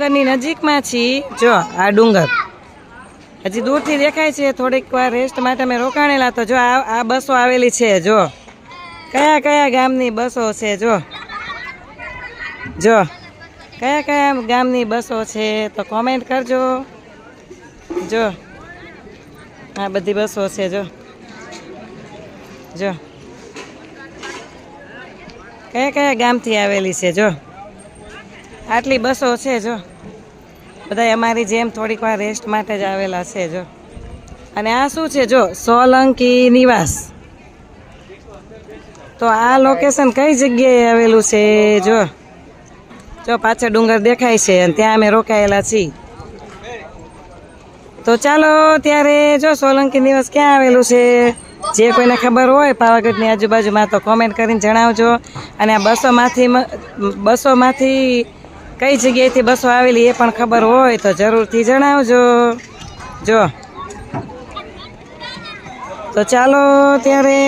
ડુંગરની નજીકમાં છીએ. જો આ ડુંગર હજી દૂરથી દેખાય છે. થોડીક વાર રેસ્ટ માટે અમે રોકાણેલા તો જો આ બસો આવેલી છે. જો કયા કયા ગામની બસો છે. જો કયા કયા ગામની બસો છે તો કોમેન્ટ કરજો. જો આ બધી બસો છે. જો કયા કયા ગામથી આવેલી છે. જો આટલી બસો છે. જો બધા અમારી જેમ થોડીક વાર રેસ્ટ માટે જ આવેલા છે. જો અને આ શું છે? જો સોલંકી નિવાસ. તો આ લોકેશન કઈ જગ્યાએ આવેલું છે? જો પાછળ ડુંગર દેખાય છે અને ત્યાં અમે રોકાયેલા છીએ. તો ચાલો ત્યારે જો સોલંકી નિવાસ ક્યાં આવેલું છે જે કોઈને ખબર હોય પાવાગઢની આજુબાજુમાં તો કોમેન્ટ કરીને જણાવજો. અને આ બસોમાંથી કઈ જગ્યાએથી બસો આવેલી એ પણ ખબર હોય તો જરૂરથી જણાવજો. તો ચાલો ત્યારે